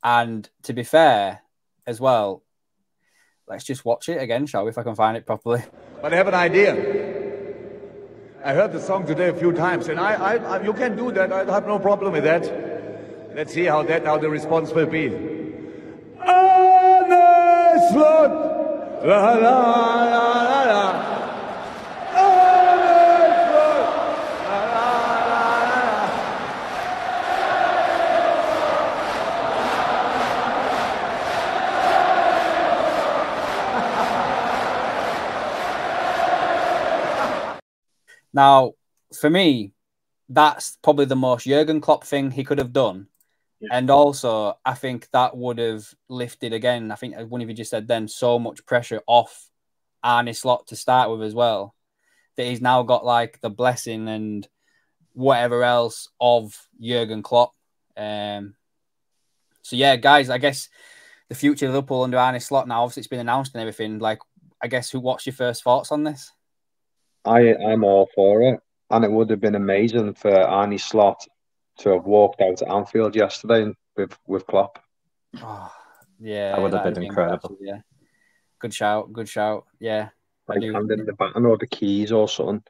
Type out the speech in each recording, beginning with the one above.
And to be fair, as well, let's just watch it again, shall we? If I can find it properly. But I have an idea. I heard the song today a few times, and I you can do that. I have no problem with that. Let's see how the response will be. Honest Lord, la la la la la. Honest Lord, la la la la. Now, for me, that's probably the most Jurgen Klopp thing he could have done. Yeah. And also, I think that would have lifted, again, I think one of you just said then, so much pressure off Arne Slot to start with as well, that he's now got like the blessing and whatever else of Jurgen Klopp. So yeah, guys, I guess the future of Liverpool under Arne Slot now, obviously it's been announced and everything. Like, I guess, what's your first thoughts on this? I'm all for it. And it would have been amazing for Arne Slot to have walked out at Anfield yesterday with Klopp. Oh, yeah, that would have been incredible. Yeah, good shout. Yeah, like handing the baton or the keys or something.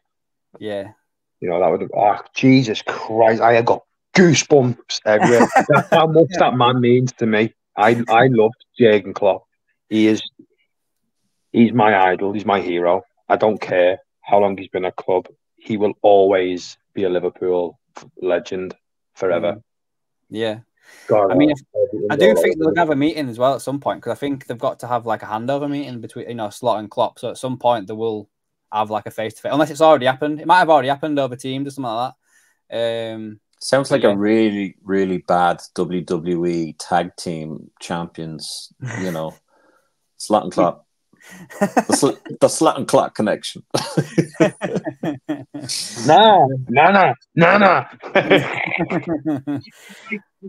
Yeah, you know, that would have. Oh, Jesus Christ! I got goosebumps everywhere. That's how much that man means to me. I loved Jurgen Klopp. He's my idol. He's my hero. I don't care how long he's been at club. He will always be a Liverpool legend forever. Yeah. God, I mean, I do think they'll have a meeting as well at some point, because I think they've got to have like a handover meeting between, you know, Slot and Klopp. So at some point they will have like a face-to-face, unless it's already happened. It might have already happened over Teams or something like that. Sounds like a really, really bad WWE tag team champions, you know, Slot and Klopp. The Slot and Klopp connection. No.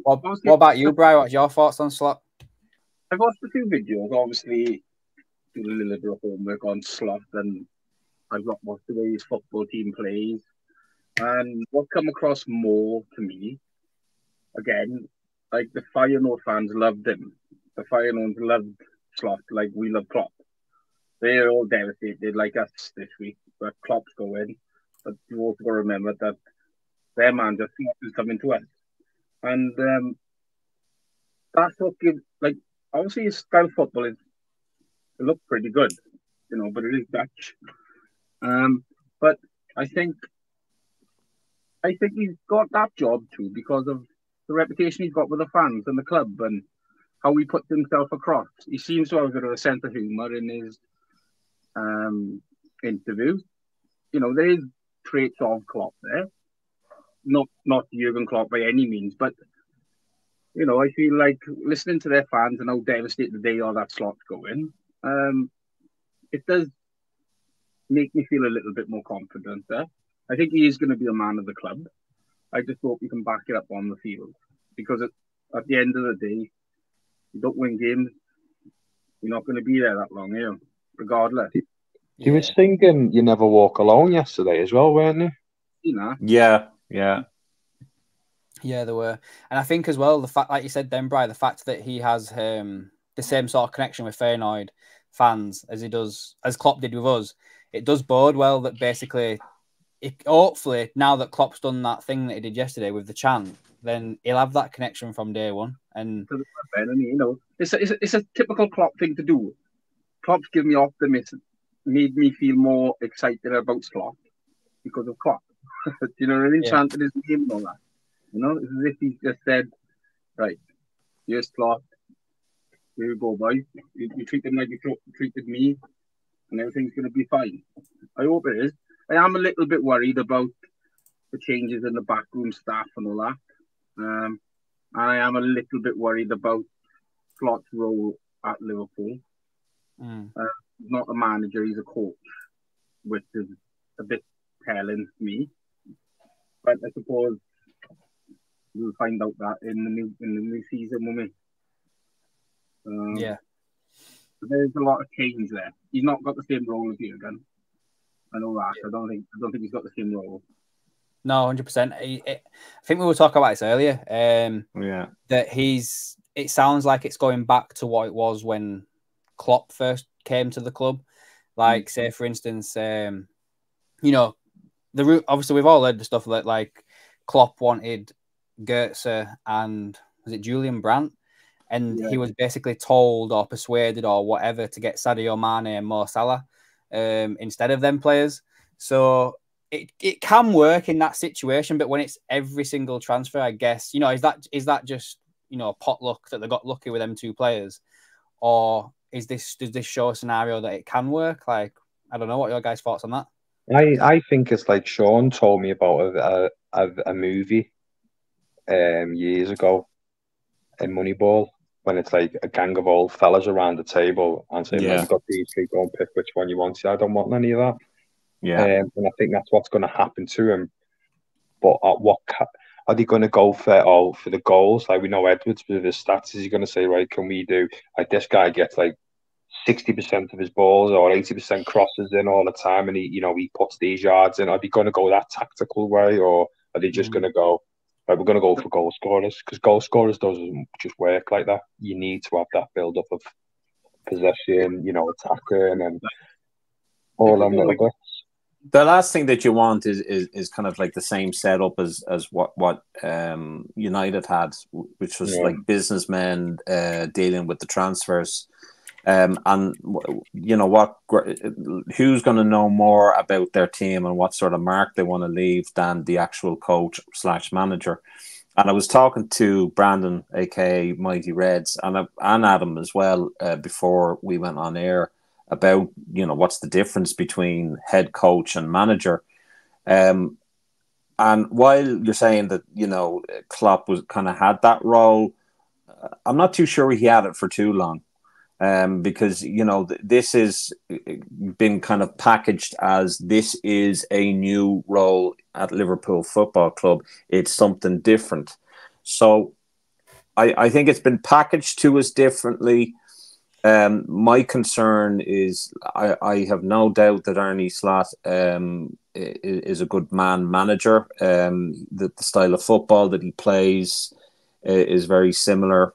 What about you, Brian? What's your thoughts on Slot? I've watched a few videos, obviously, doing a little bit of homework on Slot, and I've got watched the way his football team plays. And what come across more to me, again, like the Feyenoord fans loved him. The Feyenoord loved Slot like we love Klopp. They're all devastated like us this week, but Klopp's going. But you also got to remember that their man just is coming to us. And that's what gives, like, obviously his style of football it looks pretty good, you know, but it is Dutch. But I think he's got that job too because of the reputation he's got with the fans and the club and how he puts himself across. He seems to have a bit of a sense of humour in his interviews. You know, there is traits of Klopp there. Not Jurgen Klopp by any means, but you know, I feel like listening to their fans and how devastated they are that Slot's going, it does make me feel a little bit more confident there. I think he is going to be a man of the club. I just hope he can back it up on the field, because at the end of the day, you don't win games, you're not going to be there that long, you know, regardless. You were singing "You Never Walk Alone" yesterday as well, weren't you? You know? Yeah, there were. And I think as well, the fact, like you said then, Brian, the fact that he has the same sort of connection with Feyenoord fans as he does, as Klopp did with us, it does bode well that basically, hopefully, now that Klopp's done that thing that he did yesterday with the chant, then he'll have that connection from day one. And you know, it's a typical Klopp thing to do. Klopp's given me optimism, made me feel more excited about Slot because of Klopp. You know what I mean? Yeah. Chanted his name and all that. You know, it's as if he just said, right, here's Slot. Here you go, boys. You treat him like you treated me, and everything's going to be fine. I hope it is. I am a little bit worried about the changes in the backroom staff and all that. I am a little bit worried about Slot's role at Liverpool. Not a manager, he's a coach, which is a bit telling to me. But I suppose we'll find out that in the new season, won't we? Yeah. There's a lot of change there. He's not got the same role as Jurgen. I know that. I don't think he's got the same role. No, 100%. I think we were talking about this earlier. Yeah. That he's it sounds like it's going back to what it was when Klopp first came to the club. Like, say, for instance, you know, obviously we've all heard the stuff that like Klopp wanted Goetze and was it Julian Brandt, and he was basically told or persuaded or whatever to get Sadio Mane and Mo Salah instead of them players. So it can work in that situation, but when it's every single transfer, I guess, you know, is that just, you know, potluck that they got lucky with them two players, or does this show a scenario that it can work? Like, I don't know, what are your guys' thoughts on that? I think it's like Sean told me about a movie years ago in Moneyball, when it's like a gang of old fellas around the table and saying, "Man, Yeah. you've got these three, go and pick which one you want." See, I don't want any of that. Yeah. And I think that's what's going to happen to him. But are they going to go for the goals? Like, we know Edwards with his stats, is he going to say, right, can we do like this guy gets like 60% of his balls or 80% crosses in all the time, and he puts these yards in? Are they going to go that tactical way, or are they just going to go, right, we're going to go for goal scorers? Because goal scorers doesn't just work like that. You need to have that build up of possession, attacking and all them little bits. The last thing that you want is kind of like the same setup as what United had, which was like businessmen dealing with the transfers. And you know what, who's going to know more about their team and what sort of mark they want to leave than the actual coach / manager. And I was talking to Brandon, aka Mighty Reds, and Adam as well before we went on air about, what's the difference between head coach and manager. And while you're saying that, Klopp was kind of had that role, I'm not too sure he had it for too long. Because, this has been kind of packaged as this is a new role at Liverpool Football Club. It's something different. So I think it's been packaged to us differently. My concern is I have no doubt that Arne Slot is a good manager. The style of football that he plays is very similar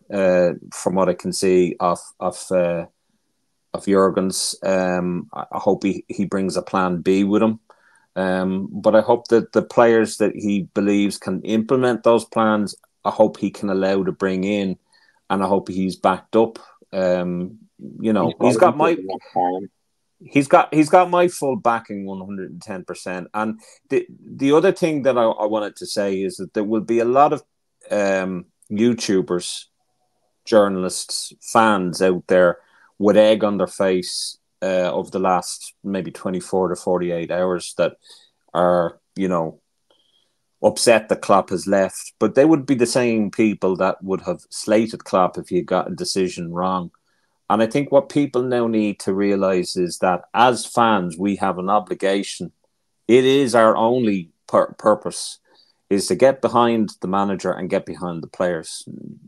from what I can see of Jurgen's. I hope he brings a plan B with him. But I hope that the players that he believes can implement those plans, I hope he can allow to bring in, and I hope he's backed up. He's got my full backing 110%. And the other thing that I wanted to say is that there will be a lot of YouTubers, journalists, fans out there with egg on their face over the last maybe 24 to 48 hours that are, upset that Klopp has left. But they would be the same people that would have slated Klopp if he got a decision wrong. And I think what people now need to realise is that as fans, we have an obligation. It is our only purpose, is to get behind the manager and get behind the players.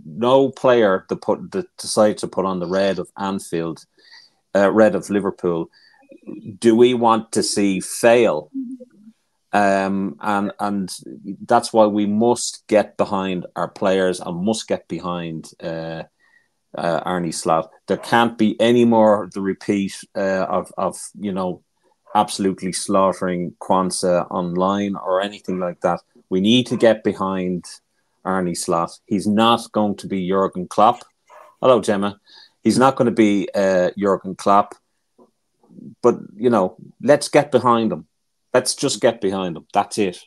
No player that decides to put on the red of Anfield, red of Liverpool, do we want to see fail. And that's why we must get behind our players and must get behind Arne Slot. There can't be any more the repeat of absolutely slaughtering Kwanzaa online or anything like that. We need to get behind Arne Slot. He's not going to be Jurgen Klopp. Hello, Gemma. He's not going to be Jurgen Klopp. But, let's get behind him. Let's just get behind him. That's it.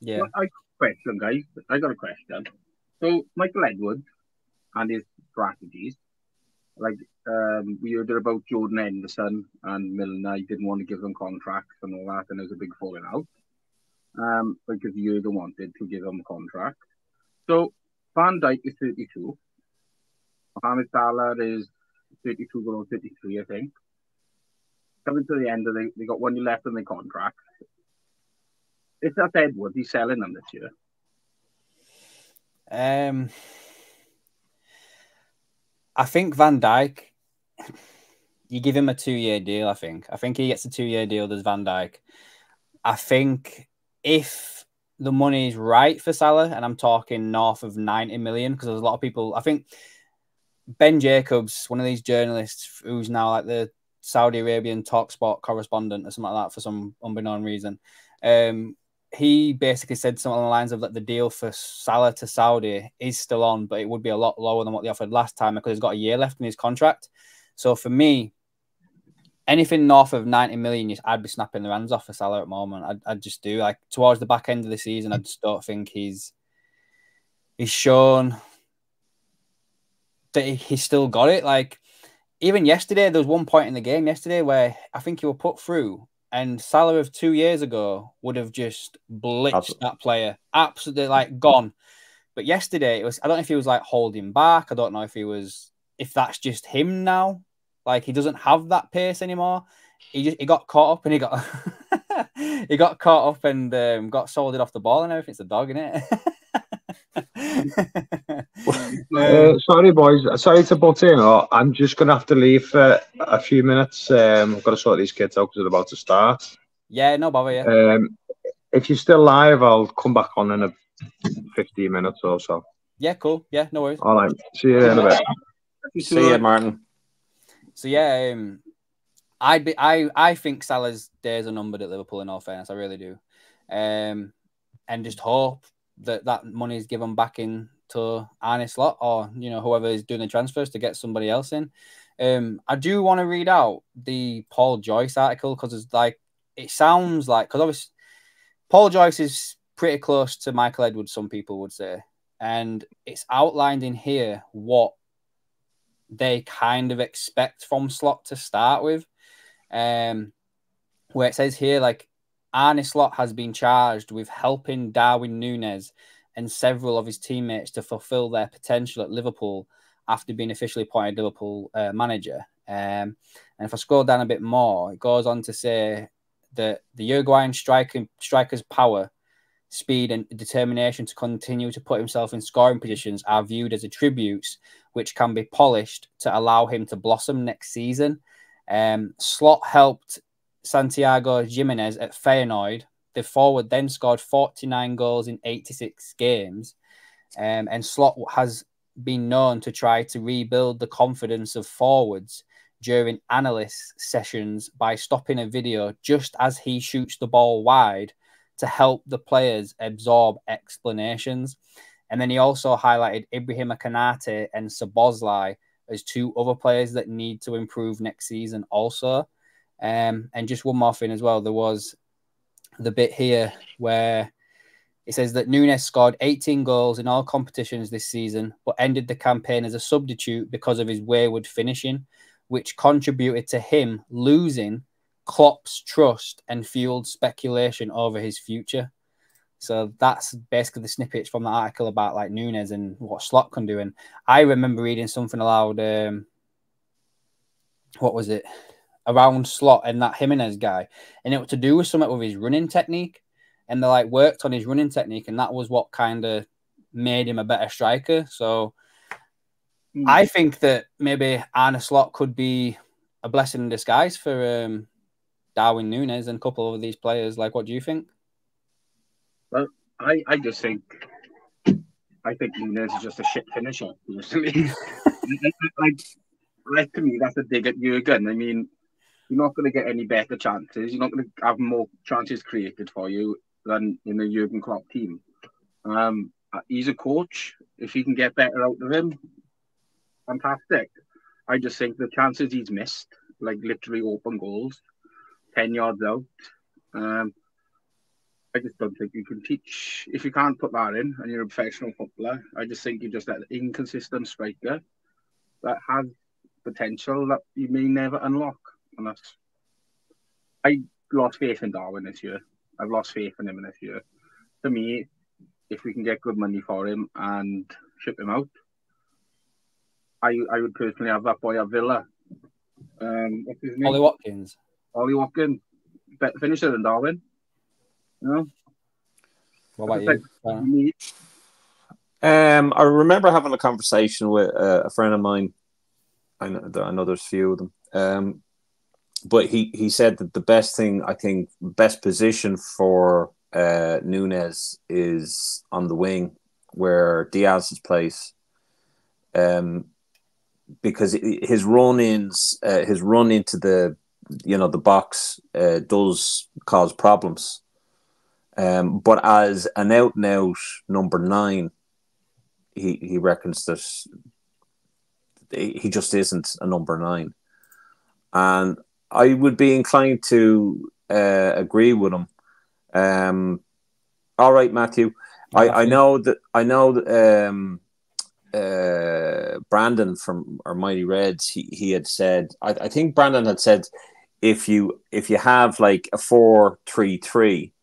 Yeah. Well, I got a question, guys. I got a question. So, Michael Edwards and his strategies, like we heard about Jordan Henderson and Milner. He didn't want to give them contracts and all that, and there's a big falling out. Because Jurgen wanted to give them a contract. So Van Dijk is 32. Mohamed Salah is 32 going on 33, I think. Coming to the end of they got 1 year left on their contract. If that's Edwards, he's selling them this year. I think Van Dijk, you give him a 2-year deal, I think he gets a 2-year deal, there's Van Dijk. I think if the money is right for Salah, and I'm talking north of 90 million, because there's a lot of people, I think Ben Jacobs, one of these journalists who's now like the Saudi Arabian TalkSport correspondent or something like that for some unbeknown reason, he basically said something along the lines of that the deal for Salah to Saudi is still on, but it would be a lot lower than what they offered last time because he's got a year left in his contract. So for me, anything north of 90 million, I'd be snapping their hands off for Salah at the moment. I'd just do. Like, towards the back end of the season, I just don't think he's shown that he's still got it. Like, even yesterday, there was one point in the game yesterday where I think he was put through, and Salah of 2 years ago would have just blitzed that player. Absolutely, like, gone. But yesterday, I don't know if he was, like, holding back. I don't know if that's just him now. Like, he doesn't have that pace anymore. He got caught up and he got got solded off the ball and everything. It's a dog, innit? Sorry, boys. Sorry to butt in. I'm just going to have to leave for a few minutes. I've got to sort these kids out because they're about to start. Yeah, no bother, yeah. If you're still live, I'll come back on in 15 minutes or so. Yeah, cool. Yeah, no worries. All right. See you in a bit. See you, Martin. So, yeah, I think Salah's days are numbered at Liverpool, in all fairness. I really do. And just hope that money is given back in to Arne Slot or, whoever is doing the transfers to get somebody else in. I do want to read out the Paul Joyce article because it sounds like, because obviously Paul Joyce is pretty close to Michael Edwards, some people would say. And it's outlined in here what they kind of expect from Slot to start with. Where it says here, like, Arne Slot has been charged with helping Darwin Núñez and several of his teammates to fulfill their potential at Liverpool after being officially appointed Liverpool manager. And if I scroll down a bit more, it goes on to say that the Uruguayan striker's power, speed and determination to continue to put himself in scoring positions are viewed as attributes which can be polished to allow him to blossom next season. Slot helped Santiago Jimenez at Feyenoord. The forward then scored 49 goals in 86 games. And Slot has been known to try to rebuild the confidence of forwards during analyst sessions by stopping a video just as he shoots the ball wide to help the players absorb explanations. And then he also highlighted Ibrahima Konate and Szoboszlai as two other players that need to improve next season also. And just one more thing as well. There was the bit here where it says that Núñez scored 18 goals in all competitions this season, but ended the campaign as a substitute because of his wayward finishing, which contributed to him losing Klopp's trust and fueled speculation over his future. So that's basically the snippets from the article about like Núñez and what Slot can do. And I remember reading something aloud. What was it? Around Slot and that Jimenez guy, and it was to do with something with his running technique, and they like worked on his running technique, and that was what kind of made him a better striker. So I think that maybe Arne Slot could be a blessing in disguise for Darwin Núñez and a couple of these players. Like, what do you think? Well, I just think Núñez is just a shit finisher. like to me, that's a dig at Jurgen. I mean, you're not going to get any better chances. You're not going to have more chances created for you than in the Jurgen Klopp team. He's a coach. If he can get better out of him, fantastic. I just think the chances he's missed, like literally open goals, 10 yards out, I just don't think you can teach. If you can't put that in and you're a professional footballer, I just think you're just an inconsistent striker that has potential that you may never unlock. And I lost faith in Darwin this year. I've lost faith in him this year. To me, if we can get good money for him and ship him out, I would personally have that boy at Villa. What's his name? Ollie Watkins. Ollie Watkins. Better finisher than Darwin. No. What about you? I remember having a conversation with a friend of mine. I know there's a few of them. But he said that the best thing, I think, best position for Núñez is on the wing, where Diaz's place. because his run-ins, his run into the box does cause problems. But as an out-and-out number 9, he reckons that he just isn't a number 9, and I would be inclined to agree with him. All right, Matthew. I know that Brandon from our Mighty Reds, he had said, I think Brandon had said, if you have like a 4-3-3,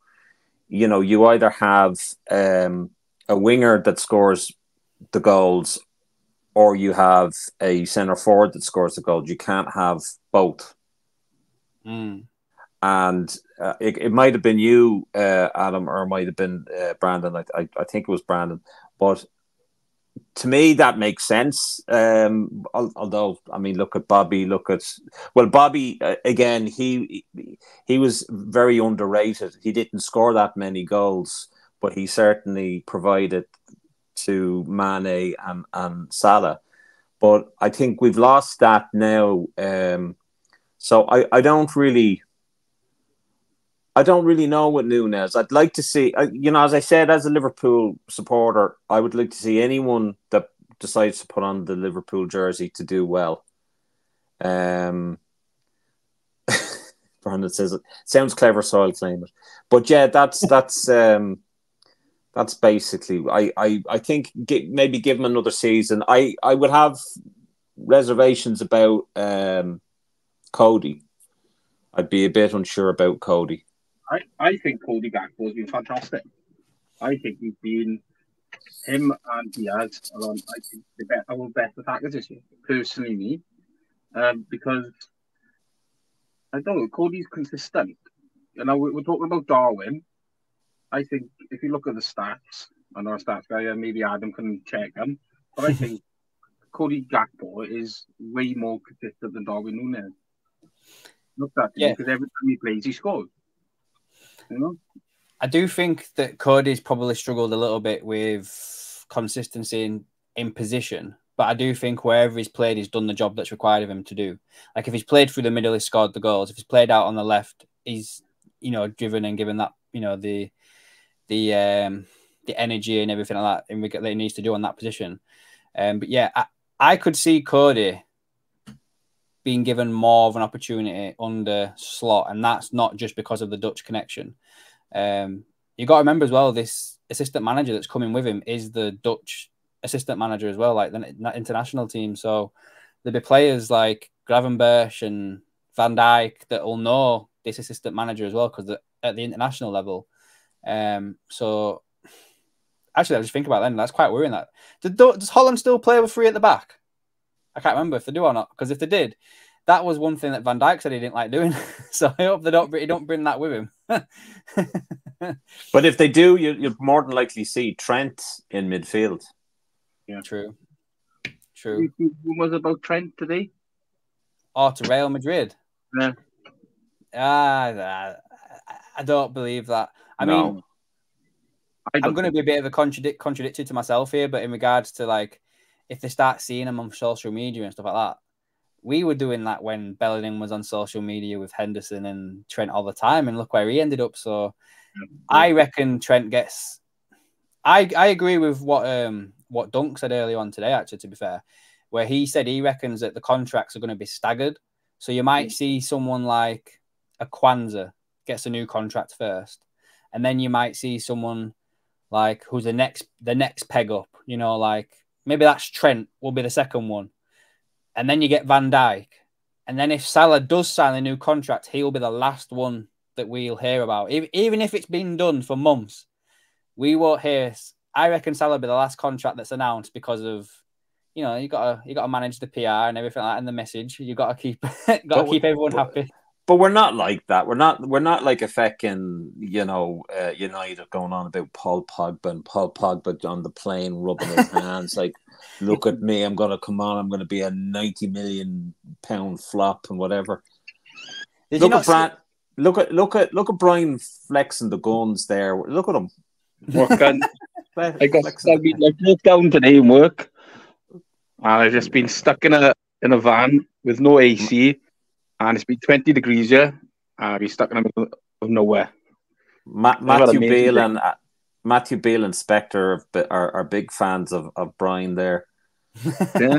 you either have a winger that scores the goals, or you have a centre forward that scores the goals. You can't have both. And it might have been you, Adam, or it might have been Brandon. I think it was Brandon. But to me, that makes sense. Although, I mean, look at Bobby. Bobby, again, he was very underrated. He didn't score that many goals, but he certainly provided to Mane and Salah. But I think we've lost that now. So I don't really know with Núñez. I'd like to see, as I said, as a Liverpool supporter, I would like to see anyone that decides to put on the Liverpool jersey to do well. Brandon says it sounds clever, so I'll claim it. But yeah, that's basically. I think maybe give him another season. I would have reservations about Cody. I'd be a bit unsure about Cody. I think Cody Gakpo has been fantastic. I think he's been, him and Diaz are on, I think, our best attackers this year, personally me. Because, I don't know, Cody's consistent. We're talking about Darwin. I think if you look at the stats, I know a stats guy, and maybe Adam can check them, but I think Cody Gakpo is way more consistent than Darwin Núñez. Look at him, because every time he plays, he scores. I do think that Cody's probably struggled a little bit with consistency in position, but I do think wherever he's played, he's done the job that's required of him to do. Like if he's played through the middle, he's scored the goals. If he's played out on the left, he's driven and given that the energy and everything like that that he needs to do on that position. But yeah, I could see Cody being given more of an opportunity under Slot, and that's not just because of the Dutch connection. You got to remember as well, this assistant manager that's coming with him is the Dutch assistant manager as well, like the international team. So there'll be players like Gravenberch and Van Dijk that will know this assistant manager as well, because at the international level. So actually, I was just thinking about that, and that's quite worrying. That does Holland still play with 3 at the back? I can't remember if they do or not, because if they did, that was one thing that Van Dijk said he didn't like doing. So I hope he don't bring that with him. But if they do, you'll more than likely see Trent in midfield. Yeah, true. What was about Trent today? Oh, to Real Madrid. Yeah. I don't believe that. I mean, I'm going to be a bit of a contradictory to myself here, but in regards to like, if they start seeing him on social media and stuff like that, we were doing that when Bellingham was on social media with Henderson and Trent all the time, and look where he ended up. So I reckon Trent gets. I agree with what Dunk said earlier on today, actually, to be fair, where he said he reckons that the contracts are going to be staggered. So you might see someone like a Kwanzaa gets a new contract first, and then you might see someone like who's the next peg up, like maybe that's Trent will be the second one. And then you get Van Dijk. And then if Salah does sign a new contract, he'll be the last one that we'll hear about. Even if it's been done for months, we won't hear. I reckon Salah will be the last contract that's announced, because of, you got to manage the PR and everything like that, and the message. You got to keep everyone happy. But we're not like that. We're not like a fucking, United going on about Paul Pogba on the plane rubbing his hands like, look at me, I'm going to come on, I'm going to be a 90 million pound flop and whatever. Look at Brian flexing the guns there. Look at him. I broke down today in work, and I've just been stuck in a in a van with no AC, and it's been 20 degrees here, and we're stuck in the middle of nowhere. Matthew Beale and Spector are big fans of Brian there. Yeah.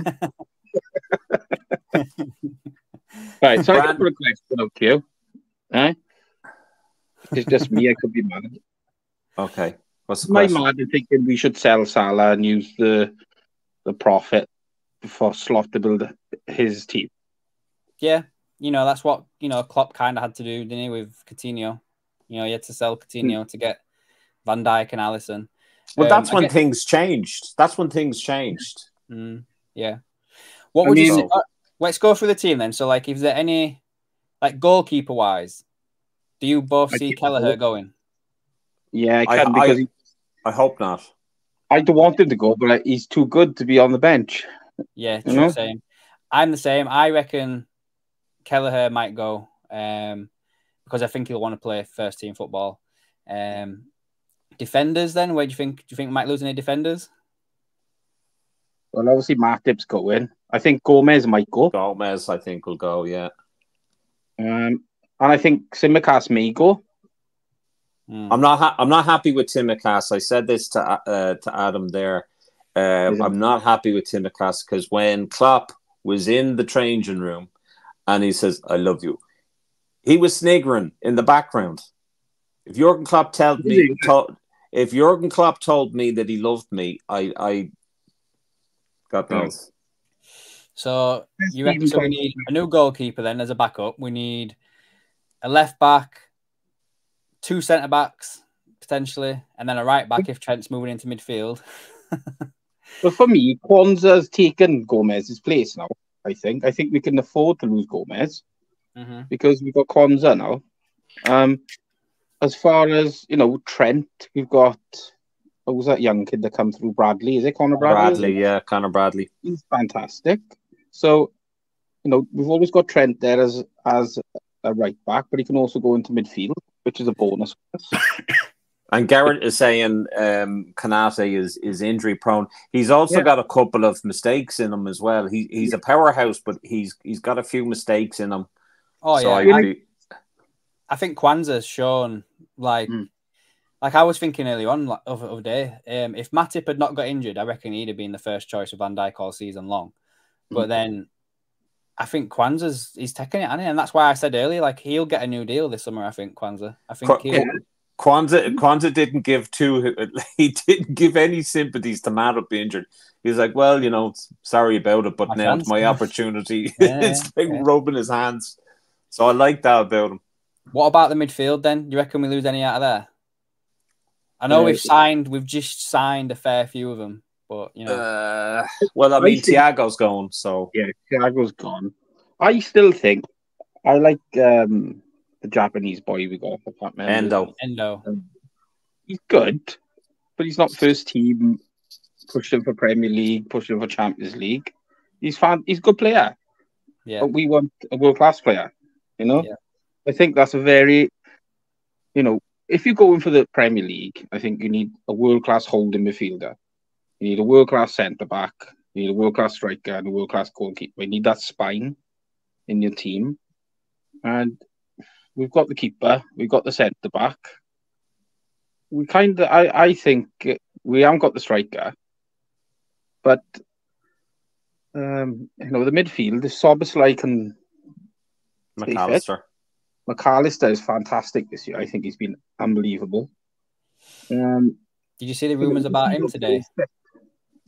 Right, so I got a question out to you. It's just me. I could be mad. Okay. What's the question? My mad in thinking we should sell Salah and use the profit for Slot to build his team. Yeah, that's what Klopp kind of had to do, didn't he, with Coutinho? He had to sell Coutinho to get Van Dijk and Alisson. Well, that's when things changed. That's when things changed. Yeah. What would you say? Let's go through the team then. So, like, if there any, like, goalkeeper wise, do you both see Kelleher going? Yeah, I can because I hope not. I don't want him to go, but he's too good to be on the bench. Yeah, true. Same. I'm the same. I reckon Kelleher might go because I think he'll want to play first team football. Defenders, then, where do you think? Do you think we might lose any defenders? Well, obviously Matip's going. I think Gomez might go. Gomez, I think, will go. Yeah. And I think Tsimikas may go. I'm not happy with Tsimikas. I said this to Adam there. I'm not happy with Tsimikas because when Klopp was in the changing room and he says, "I love you," he was sniggering in the background. If Jurgen Klopp told me that he loved me, I God knows. So you reckon we need a new goalkeeper then as a backup? We need a left back, 2 centre backs potentially, and then a right back if Trent's moving into midfield. But for me, Kwanzaa's taken Gomez's place now. I think we can afford to lose Gomez because we've got Kwanzaa now. As far as Trent, we've got who's that young kid that come through? Bradley, is it Connor Bradley? Yeah, Connor Bradley. He's fantastic. So we've always got Trent there as a right back, but he can also go into midfield, which is a bonus. And Garrett is saying Kanate is injury prone. He's also got a couple of mistakes in him as well. He's a powerhouse, but he's got a few mistakes in him. Oh, so yeah. I think Kwanzaa's shown, like I was thinking earlier on of the day, if Matip had not got injured, I reckon he'd have been the first choice of Van Dijk all season long. But then I think he's taking it, hasn't he? And that's why I said earlier, like, he'll get a new deal this summer, I think, Kwanzaa. I think Kwanzaa didn't give any sympathies to Matip being injured. He was like, well, sorry about it, but now it's my opportunity. It's like rubbing his hands. So I like that about him. What about the midfield then? Do you reckon we lose any out of there? I know we've just signed a fair few of them, but well, I mean, Thiago's gone, so yeah, Thiago's gone. I still think I like the Japanese boy we got. Endo. He's good, but he's not first team. Pushed him for Premier League, pushed him for Champions League. He's a good player. Yeah, but we want a world class player. Yeah. I think that's a very, if you're going for the Premier League, I think you need a world class holding midfielder. You need a world class centre back. You need a world class striker and a world class goalkeeper. You need that spine in your team. And we've got the keeper. We've got the centre back. I think we haven't got the striker. But, the midfield is Soboslai and McAllister is fantastic this year. I think he's been unbelievable. Did you see the rumours about him today?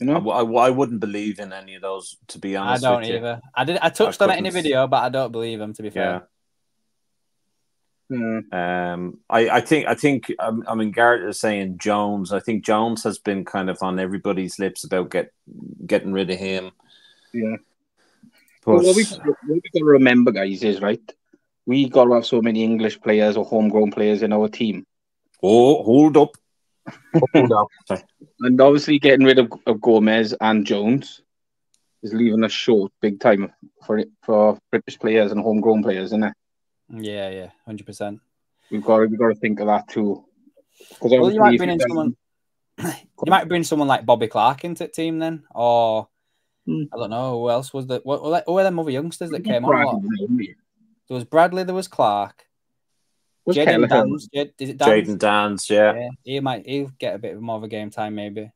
I wouldn't believe in any of those, to be honest. I don't either. I touched on it in a video, but I don't believe him, to be fair. I think Garrett is saying Jones. I think Jones has been kind of on everybody's lips about getting rid of him. Yeah. But what we got to remember, guys, is we got to have so many English players or homegrown players in our team. Oh, hold up. And obviously getting rid of Gomez and Jones is leaving us short big time for British players and homegrown players, isn't it? Yeah, 100%. We've got to think of that too. Well, you might bring someone like Bobby Clark into the team then, or I don't know who else was that. Who were them other youngsters that came on? There was Bradley, there was Clark. Jaden Dans. Is it Dans? Jaden Dans, yeah. He'll get a bit more of a game time maybe.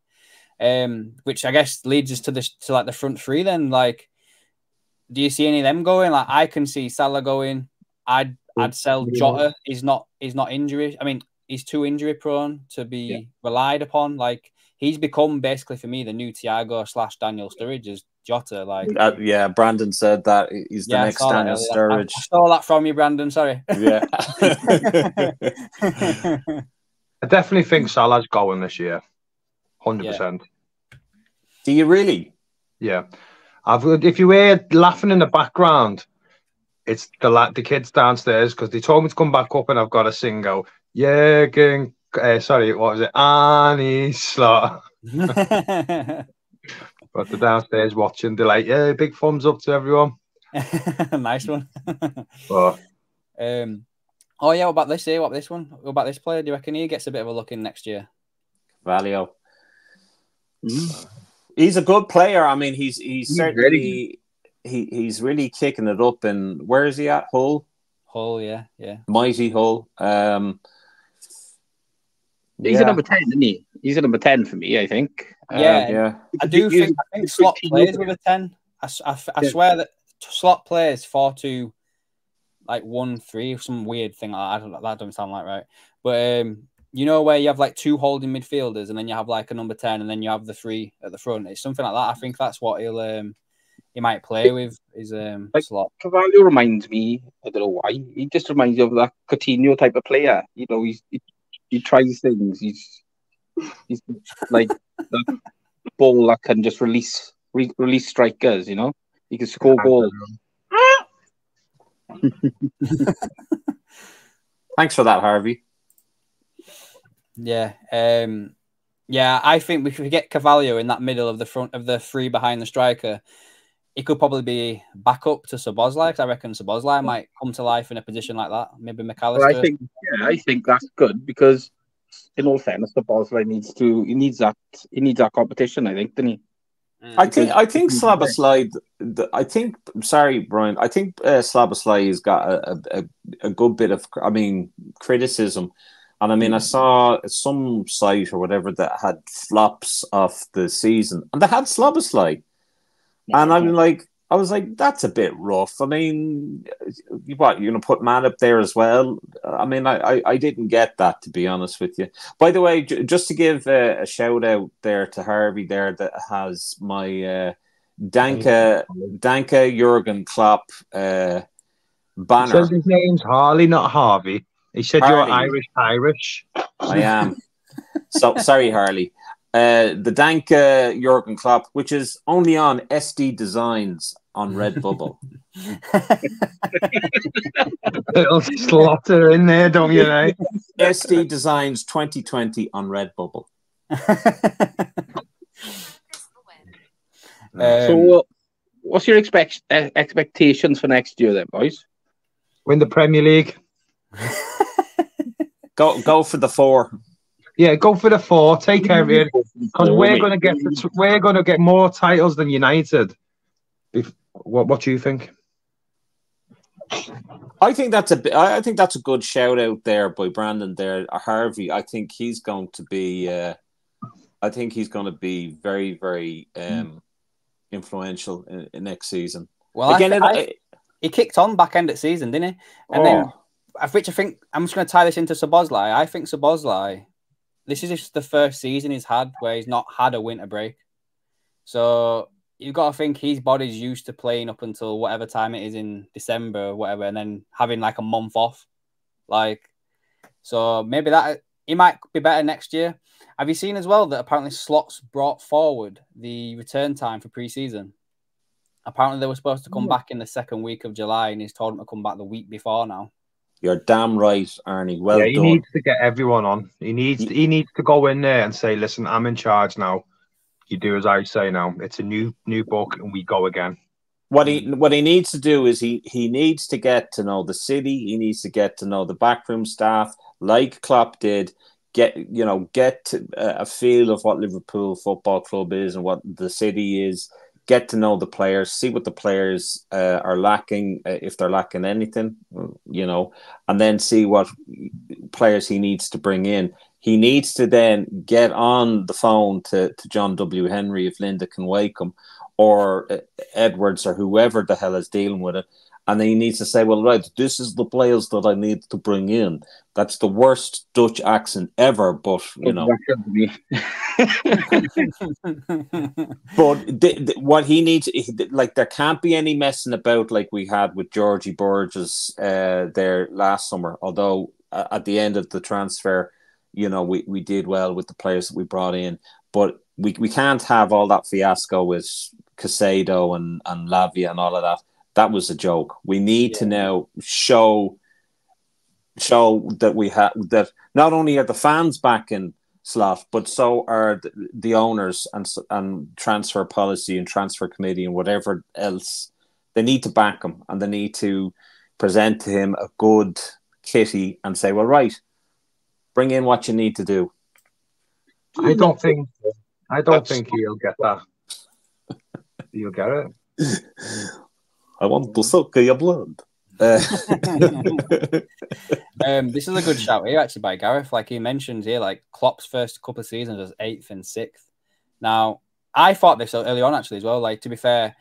Which I guess leads us to the front three then. Like, do you see any of them going? Like, I can see Salah going. I'd sell Jota. He's not injury. I mean, he's too injury prone to be relied upon. Like, he's become basically for me the new Thiago/Daniel Sturridge is Jota. Like, Brandon said that he's the next Daniel Sturridge. I stole that from you, Brandon. Sorry. Yeah. I definitely think Salah's going this year. 100%. Do you really? Yeah. If you hear laughing in the background, it's the kids downstairs because they told me to come back up and I've got to sing out. Jürgen, sorry, what was it? Arnie Slot. But they're downstairs watching. They're like, yeah, big thumbs up to everyone. Nice one. But, what about this here? What about this one? What about this player? Do you reckon he gets a bit of a look in next year? Valio. He's a good player. I mean, he's certainly he's really kicking it up. And where is he at? Hull, yeah. Mighty Hull. He's a number 10, isn't he? He's a number 10 for me, I think. I think Slot plays with a 10. I swear that Slot plays 4-2, like 1-3, some weird thing like that. That doesn't sound like right. But you know where you have like two holding midfielders and then you have like a number 10 and then you have the three at the front. It's something like that. I think that's what he might play with is Slot. Carvalho reminds me, I don't know why, he just reminds me of that Coutinho type of player. You know, he tries things. He's like that ball that can just release strikers. You know, he can score goals. Thanks for that, Harvey. Yeah, I think if we get Carvalho in that middle of the front of the three behind the striker, he could probably be backup to Szoboszlai. Because I reckon Szoboszlai might come to life in a position like that. Maybe McAllister. Well, I think that's good because, in all fairness, Szoboszlai needs that competition. I think, doesn't he? I think Szoboszlai. Sorry, Brian. I think Szoboszlai has got a good bit of, criticism. And I mean, I saw some site or whatever that had flops of the season, and they had Szoboszlai. And I was like, that's a bit rough. I mean, what, you're going to put man up there as well? I mean, I didn't get that, to be honest with you. By the way, just to give a shout out there to Harvey there that has my Danke Jurgen Klopp banner. He says his name's Harley, not Harvey. He said Harley. You're Irish. I am. So sorry, Harley. The Danke Jurgen Klopp, which is only on SD Designs on Redbubble. Little slaughter in there, don't you know? SD Designs 2020 on Redbubble. So, what's your expectations for next year, then, boys? Win the Premier League. Go for the 4. Yeah, go for the 4. Take care of it because we're going to get more titles than United. What do you think? I think that's a good shout out there by Brandon there, Harvey. I think he's going to be. Very, very influential in next season. Well, again, he kicked on back end of season, didn't he? And then, which I think I'm just going to tie this into Szoboszlai. I think Szoboszlai, this is just the first season he's had where he's not had a winter break. So you've got to think his body's used to playing up until whatever time it is in December or whatever, and then having like a month off. So maybe that he might be better next year. Have you seen as well that apparently Slots brought forward the return time for pre-season? Apparently they were supposed to come back in the second week of July, and he's told them to come back the week before now. You're damn right, Arnie. Well done. He needs to get everyone on. He needs to go in there and say, listen, I'm in charge now. You do as I say now. It's a new book and we go again. What he needs to do is he needs to get to know the city. He needs to get to know the backroom staff like Klopp did. Get a feel of what Liverpool Football Club is and what the city is. get to know the players, see what the players are lacking, if they're lacking anything, and then see what players he needs to bring in. He needs to then get on the phone to John W. Henry if Linda can wake him, or Edwards, or whoever the hell is dealing with it. And then he needs to say, well, right, this is the players that I need to bring in. That's the worst Dutch accent ever, but, but what he needs, like, there can't be any messing about like we had with Georgie Burgess there last summer. Although at the end of the transfer, we did well with the players that we brought in. But we can't have all that fiasco with Casado and Lavia and all of that. That was a joke. We need to now show that we have, that not only are the fans backing Slot, but so are the owners and transfer policy and transfer committee and whatever else. They need to back him, and they need to present to him a good kitty and say, well, right, bring in what you need to do. I don't think he'll get that. You'll get it. I want to suck your blood. This is a good shout here, actually, by Gareth. Like he mentions here, like Klopp's first couple of seasons was 8th and 6th. Now, I thought this early on, actually, as well. Like, to be fair,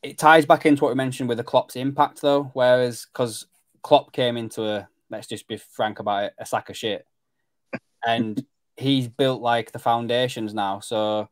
it ties back into what we mentioned with the Klopp's impact, though. Whereas, because Klopp came into let's just be frank about it, a sack of shit. And he's built, like, the foundations now. So,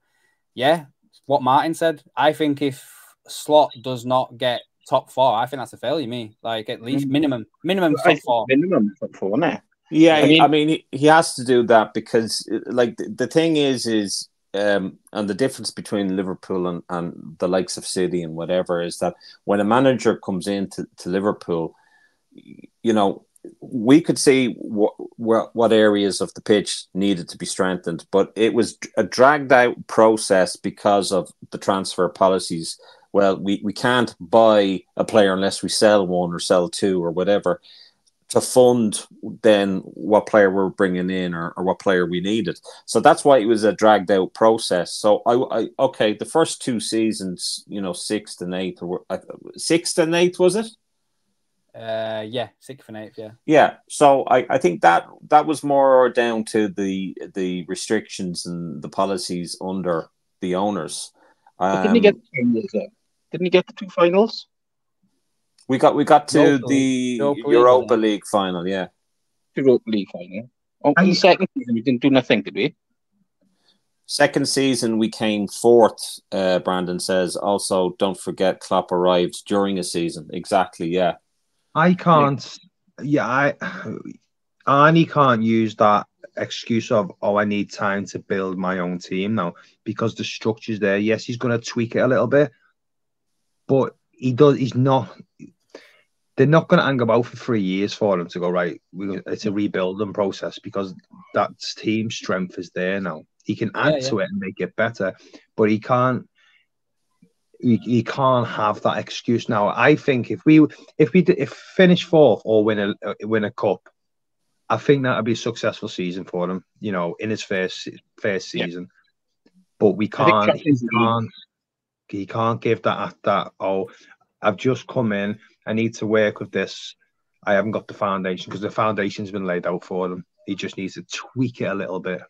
yeah, what Martin said, I think if Slot does not get top 4, I think that's a failure, me. Like, at least minimum top 4. Minimum top 4, isn't Yeah, I mean, he has to do that because, like, the thing is, and the difference between Liverpool and the likes of City and whatever is that when a manager comes into Liverpool, we could see what areas of the pitch needed to be strengthened, but it was a dragged out process because of the transfer policies. Well, we can't buy a player unless we sell one or sell two or whatever to fund then what player we're bringing in or what player we needed. So that's why it was a dragged out process. So okay, the first 2 seasons, 6th and 8th, or 6th and 8th, was it? Yeah, 6th and 8th, yeah. Yeah, so I think that was more down to the restrictions and the policies under the owners. Didn't he get the finals, though? Didn't he get the 2 finals? We got to the Europa League final, yeah. Europa League final. Oh, in the second season, we didn't do nothing, did we? Second season, we came 4th, Brandon says. Also, don't forget Klopp arrived during a season. Exactly, yeah. I can't... Arnie can't use that excuse of, I need time to build my own team now, because the structure's there. Yes, he's going to tweak it a little bit, but he's not... They're not going to hang about for 3 years for him to go, right, it's a rebuilding process, because that team strength is there now. He can add to it and make it better, but he can't have that excuse now. I think if finish 4th or win a cup, I think that would be a successful season for him, in his first season. But he can't give that, I've just come in, I need to work with this. I haven't got the foundation, because the foundation's been laid out for them. He just needs to tweak it a little bit.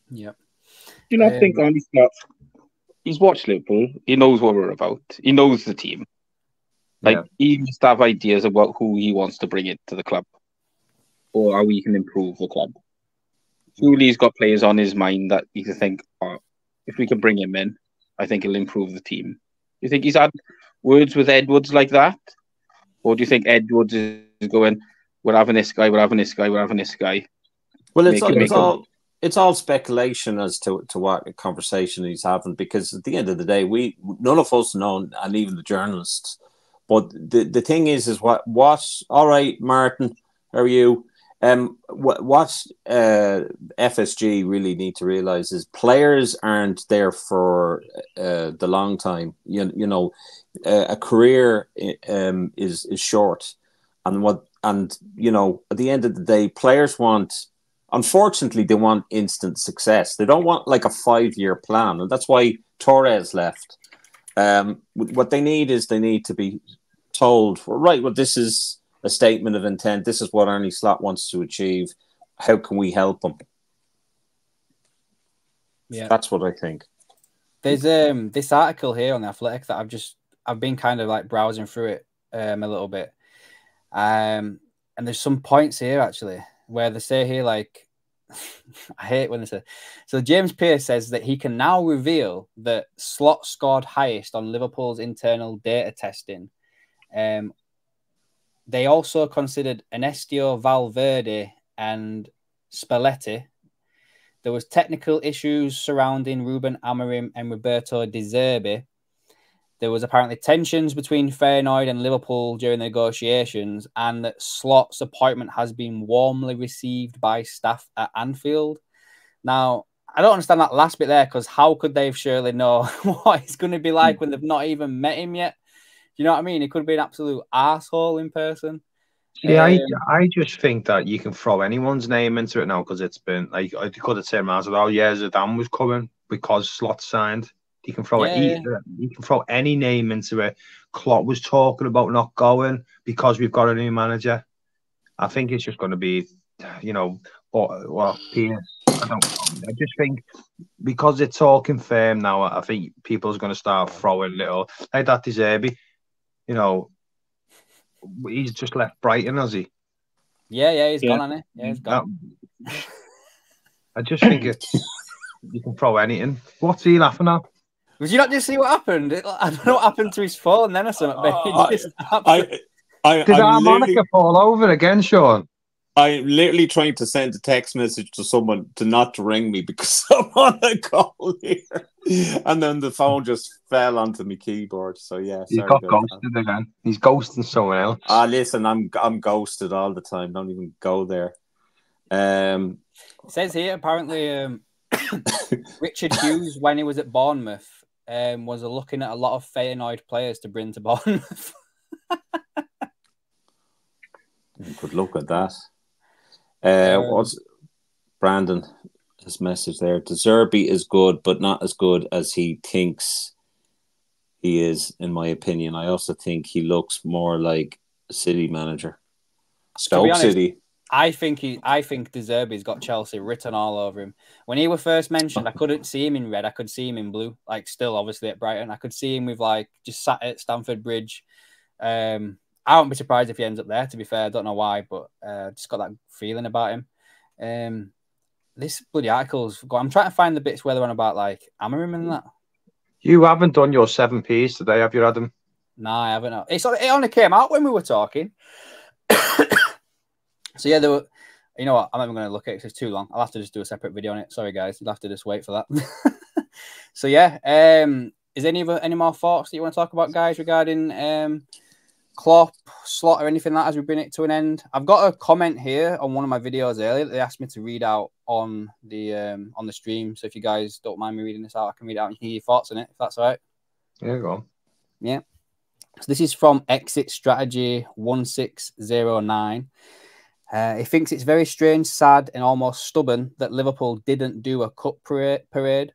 Yep. Do you not think he's watched Liverpool? He knows what we're about. He knows the team. He must have ideas about who he wants to bring into the club, or how we can improve the club. Surely he's got players on his mind that he can think, if we can bring him in, I think it'll improve the team. Do you think he's had words with Edwards like that? Or do you think Edwards is going, we're having this guy, we're having this guy, we're having this guy? Well, it's all speculation as to what conversation he's having, because at the end of the day, none of us know, and even the journalists. But the thing is what all right, Martin, how are you? What FSG really need to realize is players aren't there for the long time. A career is short, and at the end of the day, players want Unfortunately, they want instant success. They don't want like a 5-year plan, and that's why Torres left. What they need is they need to be told, right, well, this is a statement of intent. This is what Arne Slot wants to achieve. How can we help him? Yeah, that's what I think. There's this article here on the Athletic that I've been kind of like browsing through it a little bit, and there's some points here actually where they say here, like, I hate when they say. So James Pearce says that he can now reveal that Slot scored highest on Liverpool's internal data testing. They also considered Ernesto Valverde and Spalletti. There was technical issues surrounding Ruben Amorim and Roberto De Zerbi. There was apparently tensions between Feyenoord and Liverpool during the negotiations, and that Slot's appointment has been warmly received by staff at Anfield. Now, I don't understand that last bit there, because how could they surely know what it's going to be like when they've not even met him yet? You know what I mean? It could be an absolute arsehole in person. Yeah, I just think that you can throw anyone's name into it now, because it's been like, I could have said, oh yeah, Zidane was coming because Slot signed. You can throw you can throw any name into it. Klopp was talking about not going because we've got a new manager. I think it's just going to be, Pierce. I just think because it's all confirmed now, I think people's going to start throwing little like that. De Zerbi, he's just left Brighton, has he? Yeah, he's gone, hasn't he? Yeah, he's gone. I just think you can throw anything. What's he laughing at? Did you not just see what happened? I don't know what happened to his phone then or something. But Did harmonica fall over again, Sean? I'm literally trying to send a text message to someone to not to ring me because I'm on a call here. And then the phone just fell onto my keyboard. So yeah, he got ghosted again. He's ghosting someone else. Listen, I'm ghosted all the time. Don't even go there. It says here apparently Richard Hughes, when he was at Bournemouth, was looking at a lot of Feyenoord players to bring to Bournemouth. Good luck at that. What's Brandon? His message there. De Zerbi is good, but not as good as he thinks he is, in my opinion. I also think he looks more like a City manager. Stoke City. I think De Zerbi's got Chelsea written all over him. When he was first mentioned, I couldn't see him in red. I could see him in blue, like still obviously at Brighton. I could see him with like just sat at Stamford Bridge. I wouldn't be surprised if he ends up there, to be fair. I don't know why, but just got that feeling about him. This bloody article's I'm trying to find the bits where they're on about like Amorim and that. You haven't done your 7Ps today, have you, Adam? No, I haven't. It only came out when we were talking. So yeah, there were. You know what? I'm not even going to look at it. It's too long. I'll have to just do a separate video on it. Sorry, guys. You'll have to just wait for that. So yeah, is any more thoughts that you want to talk about, guys, regarding Klopp, Slot, or anything like that as we bring it to an end? I've got a comment here on one of my videos earlier that they asked me to read out on the stream. So if you guys don't mind me reading this out, I can read it out and hear your thoughts on it, if that's all right. Yeah, go on. Yeah. So this is from Exit Strategy 1609. He thinks it's very strange, sad, and almost stubborn that Liverpool didn't do a cup parade.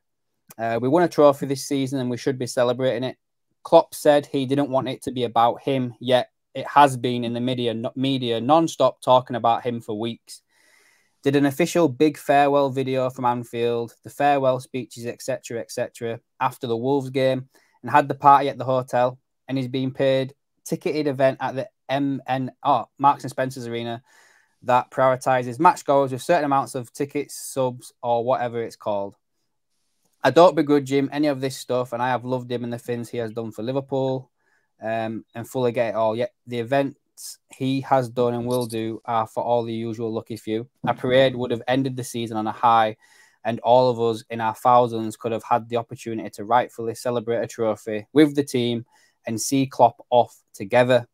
We won a trophy this season and we should be celebrating it. Klopp said he didn't want it to be about him, yet it has been in the media non-stop talking about him for weeks. Did an official big farewell video from Anfield, the farewell speeches, etc., etc., after the Wolves game, and had the party at the hotel, and he's being paid ticketed event at the Marks and Spencer's Arena that prioritizes match goers with certain amounts of tickets, subs, or whatever it's called. I don't begrudge him any of this stuff, and I have loved him and the things he has done for Liverpool, and fully get it all. Yet the events he has done and will do are for all the usual lucky few. A parade would have ended the season on a high, and all of us in our thousands could have had the opportunity to rightfully celebrate a trophy with the team and see Klopp off together.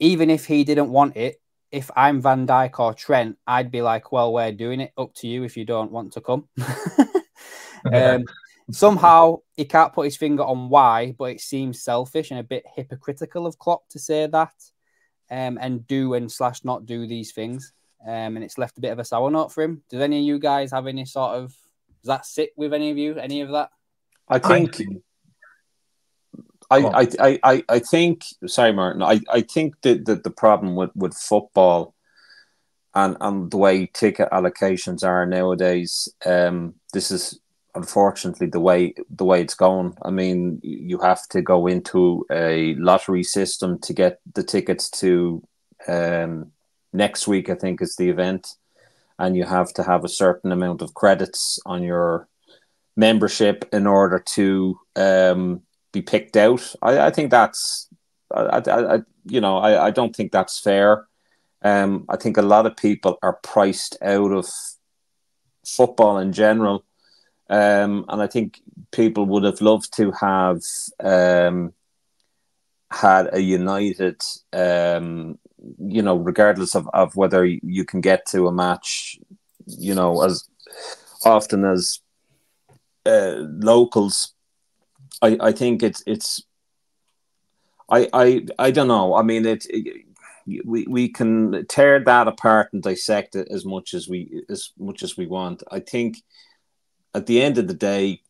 Even if he didn't want it, if I'm Van Dijk or Trent, I'd be like, well, we're doing it. Up to you if you don't want to come. Somehow he can't put his finger on why, but it seems selfish and a bit hypocritical of Klopp to say that and do and / not do these things. and it's left a bit of a sour note for him. Does any of you guys have any sort of... Does that sit with any of you? Any of that? I think... I think... Sorry, Martin. I think that the problem with football and the way ticket allocations are nowadays, this is unfortunately the way it's going. I mean, you have to go into a lottery system to get the tickets to next week, I think, is the event, and you have to have a certain amount of credits on your membership in order to be picked out. I think that's I don't think that's fair. I think a lot of people are priced out of football in general. And I think people would have loved to have had a United, regardless of whether you can get to a match, as often as locals. I think it's. I don't know. I mean, we can tear that apart and dissect it as much as we want. I think at the end of the day,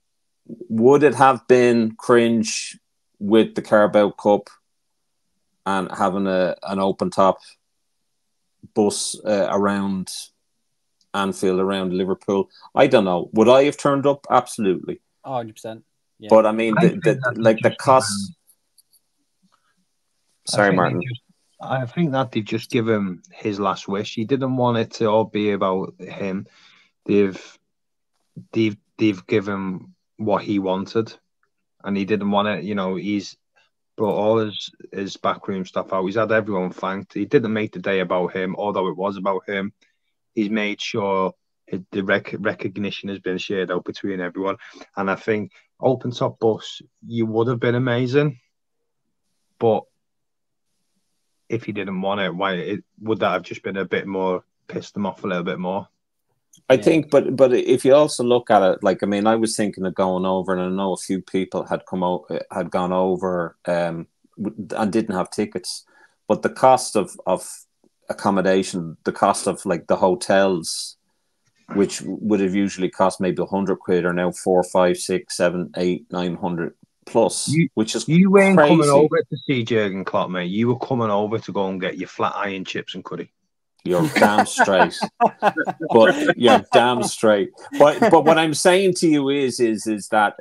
would it have been cringe with the Carabao Cup and having an open top bus around Anfield, around Liverpool? I don't know. Would I have turned up? Absolutely. 100%. Yeah. But I mean, the cost. Sorry, Martin. I think that they just give him his last wish. He didn't want it to all be about him. They've given what he wanted, and he didn't want it. He's brought all his backroom stuff out. He's had everyone thanked. He didn't make the day about him, although it was about him. He's made sure the recognition has been shared out between everyone. And I think open top bus, you would have been amazing, but if he didn't want it, would that have just been a bit more, pissed him off a little bit more? I think, but if you also look at it, I was thinking of going over, and I know a few people had gone over and didn't have tickets, but the cost of accommodation, the cost of the hotels, which would have usually cost maybe £100, are now 400, 500, 600, 700, 800, 900 plus, which is you weren't crazy. Coming over to see Jurgen Klopp, mate. You were coming over to go and get your flat iron chips and curry. You're damn straight. But you're damn straight. But what I'm saying to you is that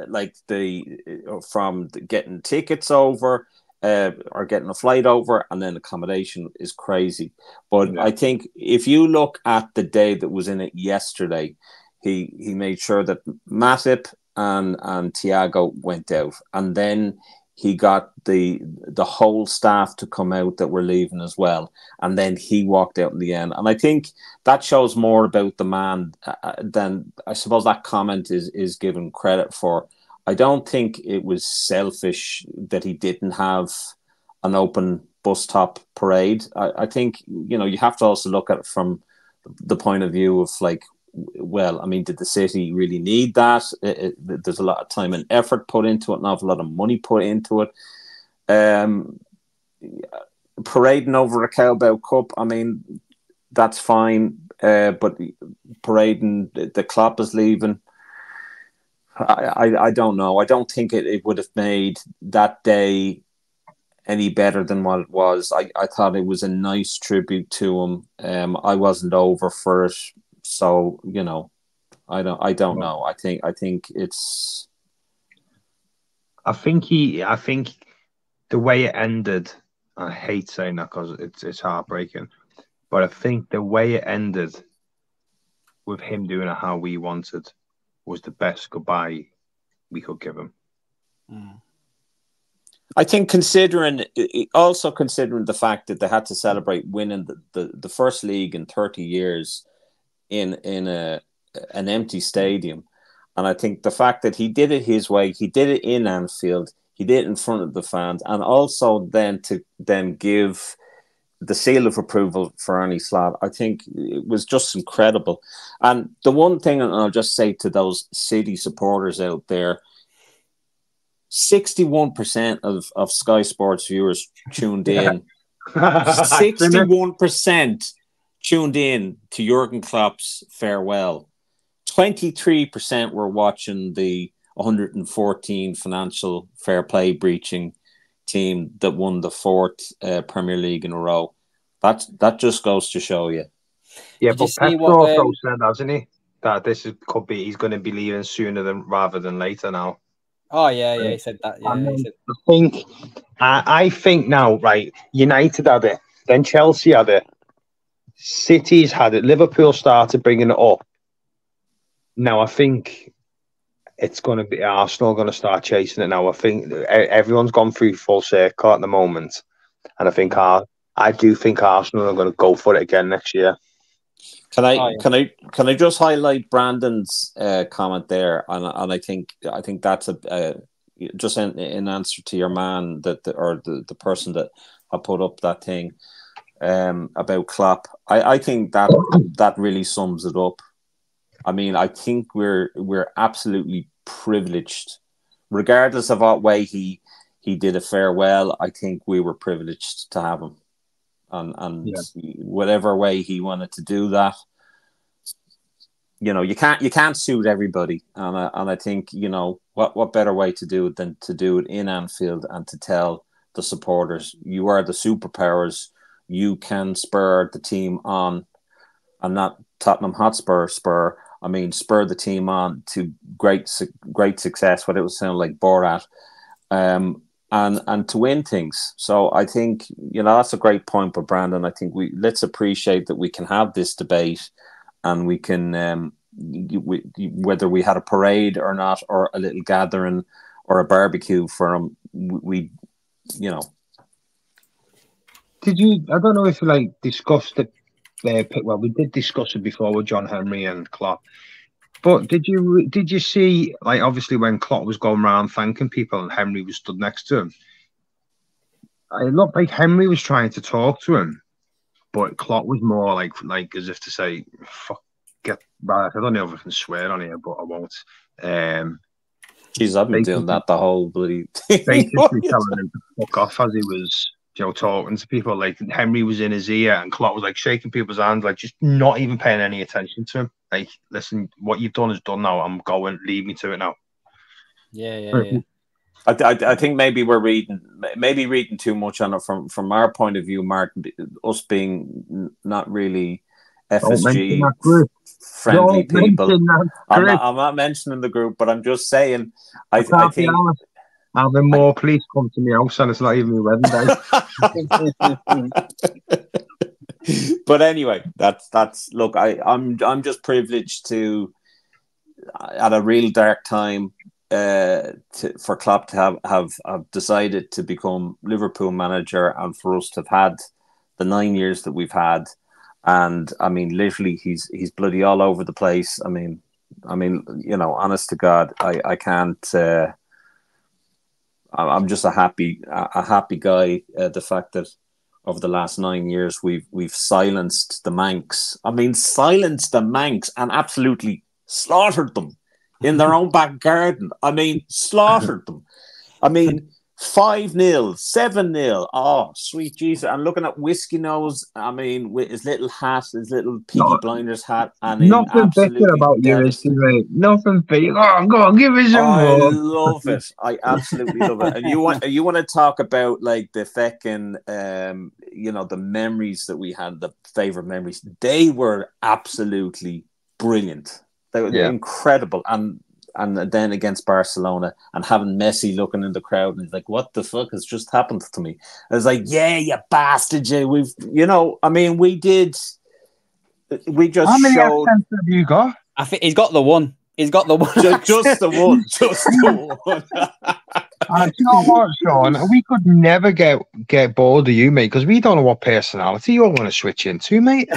from getting tickets over or getting a flight over and then accommodation is crazy. But I think if you look at the day that was in it yesterday, he made sure that Matip and Thiago went out, and then he got the whole staff to come out that were leaving as well, and then he walked out in the end. And I think that shows more about the man than I suppose that comment is given credit for. I don't think it was selfish that he didn't have an open bus top parade. I think you have to also look at it from the point of view of well, I mean, did the city really need that? There's a lot of time and effort put into it, an awful lot of money put into it. Parading over a Carabao Cup, I mean, that's fine. But parading the Klopp is leaving, I don't know. I don't think it would have made that day any better than what it was. I thought it was a nice tribute to him. I wasn't over for it. So I don't know. I think it's. I think the way it ended. I hate saying that because it's heartbreaking, but I think the way it ended, with him doing it how we wanted, was the best goodbye we could give him. I think considering the fact that they had to celebrate winning the first league in 30 years. In an empty stadium, and I think the fact that he did it his way, he did it in Anfield, he did it in front of the fans, and also then to give the seal of approval for Arne Slot, I think it was just incredible. And the one thing, and I'll just say to those City supporters out there, 61% of Sky Sports viewers tuned in. 61%. tuned in to Jurgen Klopp's farewell. 23% were watching the 114 financial fair play breaching team that won the 4th Premier League in a row. That just goes to show you. Yeah, Did but you see Pep's what, also said, hasn't he, that could be he's going to be leaving sooner rather than later now. Oh yeah, he said that. Yeah, he said. I think now, right? United had it, then Chelsea had it, City's had it, Liverpool started bringing it up. Now I think it's going to be Arsenal going to start chasing it now. I think everyone's gone through full circle at the moment, and I think I do think Arsenal are going to go for it again next year. Can I just highlight Brandon's comment there, and I think that's just in answer to your man or the person that I put up that thing about Klopp. I think that really sums it up. I mean, I think we're absolutely privileged, regardless of what way he did a farewell. I think we were privileged to have him. And whatever way he wanted to do that, you can't suit everybody, and I think what better way to do it than to do it in Anfield and to tell the supporters you are the superpowers, you can spur the team on, and not Tottenham Hotspur spur. I mean, spur the team on to great success. What it was sound like Borat. And to win things. So I think, that's a great point by Brandon. I think let's appreciate that we can have this debate, and we can, whether we had a parade or not, or a little gathering or a barbecue for them, Did you, I don't know if you discussed it, well, we did discuss it before with John Henry and Klopp. But did you see, obviously when Klopp was going around thanking people and Henry was stood next to him, it looked like Henry was trying to talk to him, but Klopp was more like as if to say, "Fuck, get back." I don't know if I can swear on here, but I won't. Jeez, I've been doing that the whole bloody thing. Basically telling him to fuck off as he was, talking to people. Like Henry was in his ear, and Klopp was shaking people's hands, just not even paying any attention to him. Listen, what you've done is done now. I'm going. Leave me to it now. Yeah. I think maybe we're reading too much on it from our point of view, Martin. Us being not really FSG friendly people. I'm not mentioning the group, but I'm just saying. I think having more police come to me house, and it's not even my wedding day. But anyway, that's look. I'm just privileged to, at a real dark time, for Klopp to have decided to become Liverpool manager, and for us to have had the 9 years that we've had. And I mean, literally, he's bloody all over the place. I mean, honest to God, I can't. I'm just a happy guy. The fact that over the last 9 years we've silenced the Manx. I mean, silenced the Manx and absolutely slaughtered them in their own back garden. I mean, slaughtered them. I mean, 5-0, 7-0. Oh, sweet Jesus. And looking at Whiskey Nose, I mean, with his little hat, his little Peaky Blinders hat. And nothing better about you, mate. Nothing better. Oh, go on, give us some more. I love it. I absolutely love it. And you want to talk about the feckin', the memories that we had, the favourite memories. They were absolutely brilliant. They were incredible. And then against Barcelona, and having Messi looking in the crowd, and he's like, "What the fuck has just happened to me?" I was like, "Yeah, you bastard, yeah." We just How many showed. accents have you got? I think he's got the one. He's got the one. Just the one. Just the one. You know what, Sean? We could never get bored of you, mate, because we don't know what personality you're going to switch into, mate.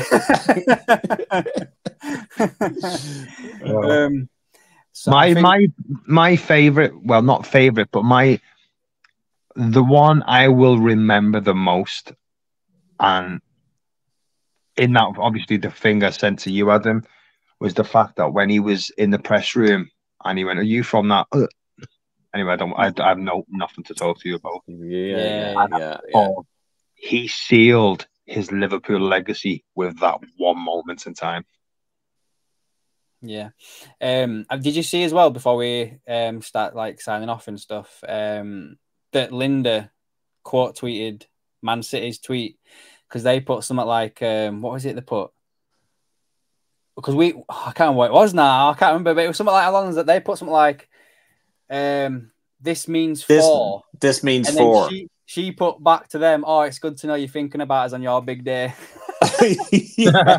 So my favorite, well, not favorite, but the one I will remember the most, and in that, obviously, the thing I sent to you, Adam, was the fact that when he was in the press room and he went, "Are you from that?" Anyway, I have nothing to talk to you about. Yeah. He sealed his Liverpool legacy with that one moment in time. Yeah. Did you see as well, before we start like signing off and stuff, that Linda quote tweeted Man City's tweet, because they put something like what was it they put? Because I can't remember what it was now. I can't remember, but it was something like along that they put something like this means four. This means and four. Then she put back to them, "Oh, it's good to know you're thinking about us on your big day." Yeah.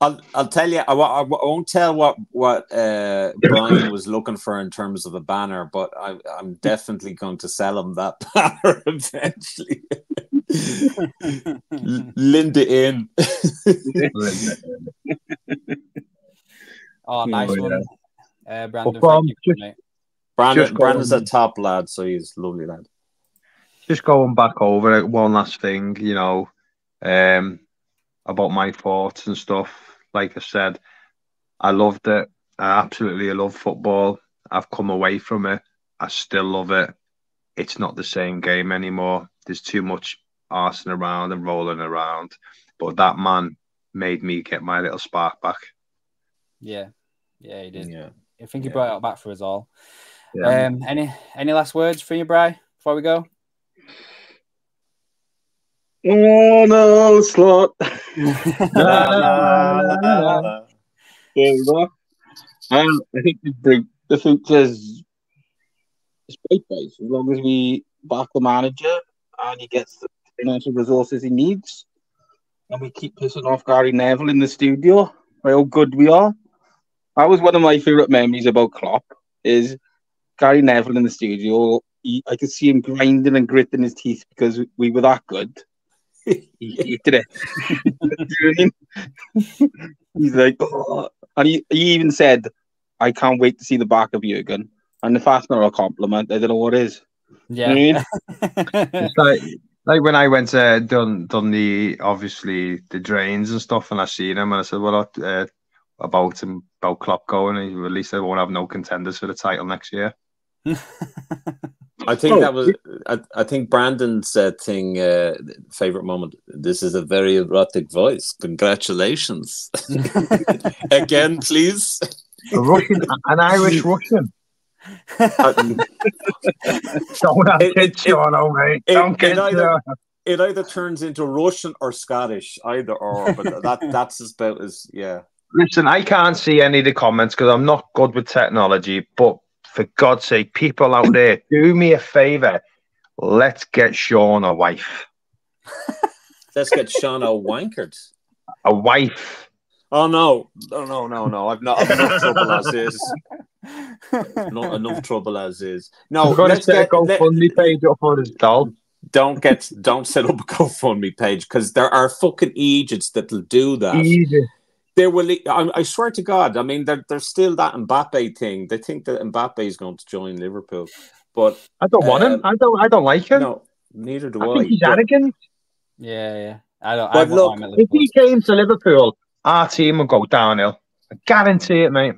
I'll tell you. I won't tell what Brian was looking for in terms of a banner, but I'm definitely going to sell him that banner eventually. Linda in. Oh, nice one, Brandon. Well, thank you, mate. Brandon's a top lad, so he's a lovely lad. Just going back over it, one last thing, you know, about my thoughts and stuff. Like I said, I loved it. I love football. I've come away from it. I still love it. It's not the same game anymore. There's too much arsing around and rolling around. But that man made me get my little spark back. Yeah, he did. Yeah. I think he brought it back for us all. Yeah. Any last words for you, Bri, before we go? Oh no, slot. There we go. I think the future's great, guys. As long as we back the manager and he gets the financial resources he needs, and we keep pissing off Gary Neville in the studio, how good we are. That was one of my favourite memories about Klopp, is Gary Neville in the studio. I could see him grinding and gritting his teeth because we were that good. He did it. He's like, oh. And he even said, "I can't wait to see the back of Jurgen." And if that's not a compliment, I don't know what is. Yeah. You know It's like when I went to done the obviously the drains and stuff, and I seen him and I said, "Well, about Klopp going, at least they won't have no contenders for the title next year." I think that was. I think Brandon's thing. Favorite moment. This is a very erotic voice. Congratulations again, please. An Irish Russian. Don't have kids, Sean, mate. It either turns into Russian or Scottish, either or. But that's about as Listen, I can't see any of the comments because I'm not good with technology. But for God's sake, people out there, do me a favour. Let's get Sean a wife. Let's get Sean a wankered. A wife. Oh no! I've enough trouble as is. Not enough trouble as is. No, let's set a GoFundMe page up for his doll. Don't set up a GoFundMe page because there are fucking idiots that'll do that. Easy. There will. I swear to God. I mean, there's still that Mbappe thing. They think that Mbappe is going to join Liverpool, but I don't want him. I don't like him. No, neither do I. I think he's arrogant. Yeah. I don't. But look, if he came to Liverpool, our team would go downhill. I guarantee it, mate.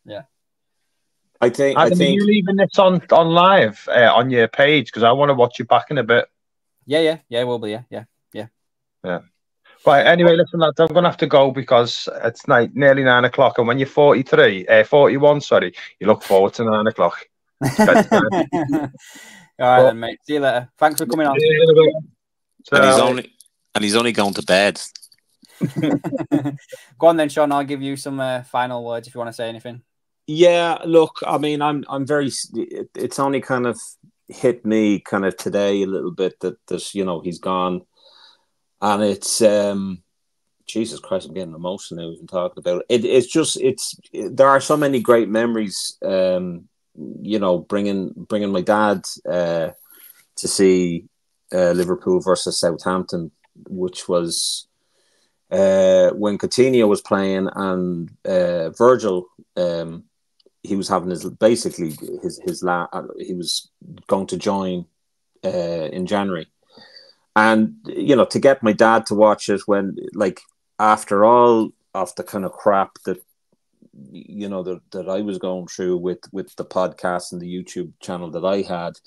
Yeah. I think you leaving this on live on your page because I want to watch you back in a bit. Yeah, we'll be. Yeah. Right, anyway, listen, lads, I'm going to have to go because it's nearly 9 o'clock. And when you're 41, you look forward to 9 o'clock. All right, then, mate. See you later. Thanks for coming on. And he's only going to bed. Go on then, Sean. I'll give you some final words if you want to say anything. Yeah, look, I mean, I'm very. It's only kind of hit me kind of today a little bit that this, he's gone. And it's Jesus Christ, I'm getting emotional even talking about it. There are so many great memories. Bringing my dad to see Liverpool versus Southampton, which was when Coutinho was playing and Virgil. He was having he was going to join in January. And, to get my dad to watch it when, after all of the kind of crap that, that I was going through with the podcast and the YouTube channel that I had,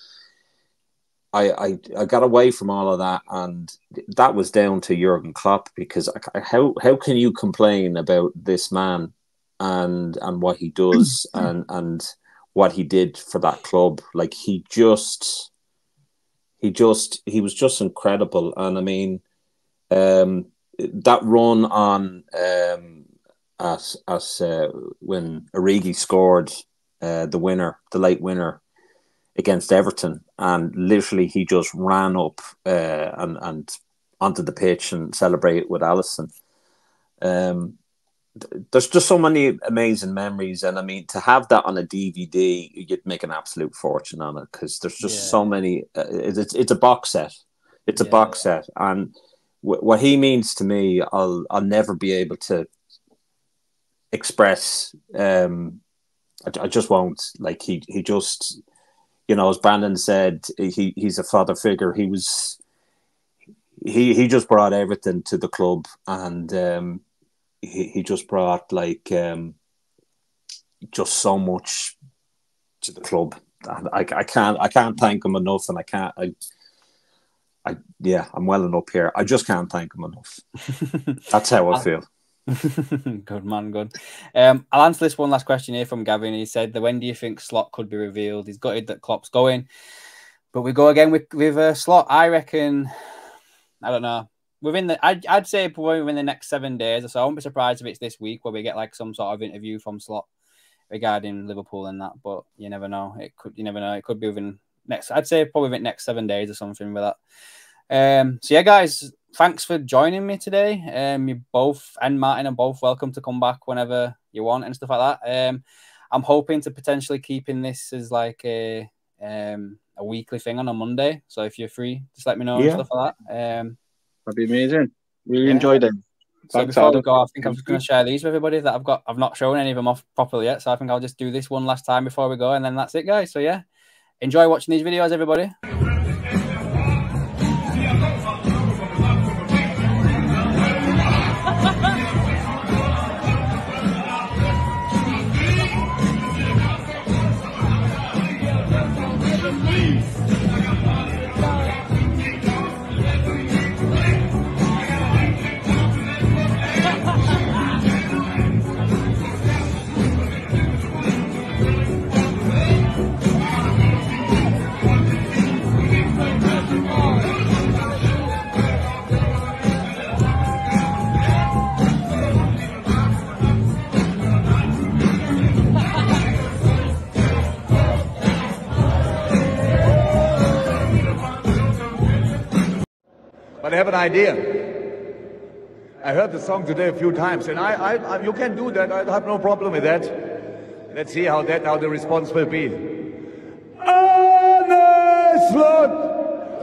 I got away from all of that, and that was down to Jurgen Klopp, because how can you complain about this man and what he does and what he did for that club? Like he was just incredible. And I mean, that run on as when Origi scored the late winner against Everton, and literally he just ran up and onto the pitch and celebrated with Alisson. There's just so many amazing memories, and I mean, to have that on a DVD, you'd make an absolute fortune on it, because there's just so many. It's a box set. It's a box set, and what he means to me, I'll never be able to express. I just won't. Like he just. You know, as Brandon said, he's a father figure. He just brought everything to the club, and he just brought like just so much to the club. I can't thank him enough, and I'm welling up here. I just can't thank him enough. That's how I feel. Good man, good. I'll answer this one last question here from Gavin. He said, when do you think Slot could be revealed? He's gutted that Klopp's going, but we go again with Slot. I reckon, I don't know, I'd say probably within the next 7 days or so. I won't be surprised if it's this week where we get like some sort of interview from Slot regarding Liverpool and that, but you never know. It could be within I'd say probably within next 7 days or something with that. So yeah, guys, thanks for joining me today. You both and Martin are both welcome to come back whenever you want and stuff like that. I'm hoping to potentially keeping this as like a weekly thing on a Monday. So if you're free, just let me know and stuff like that. That'd be amazing. Really enjoyed it. So thanks, before we go, I think I'm just going to share these with everybody that I've not shown any of them off properly yet. So I think I'll just do this one last time before we go, and then that's it, guys. So yeah, enjoy watching these videos, everybody. But I have an idea. I heard the song today a few times, and you can do that. I have no problem with that. Let's see how the response will be.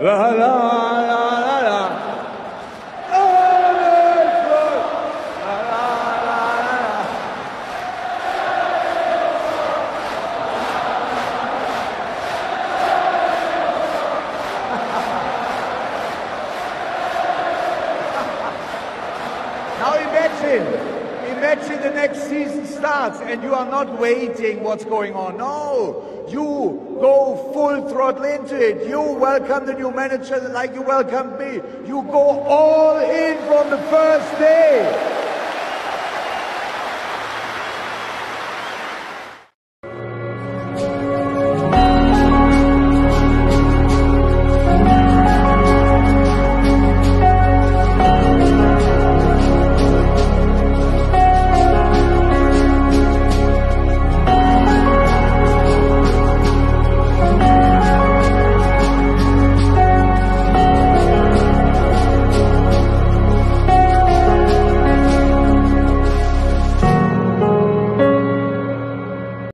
La la la la. Imagine the next season starts and you are not waiting what's going on. No, you go full throttle into it. You welcome the new manager like you welcomed me. You go all in from the first day.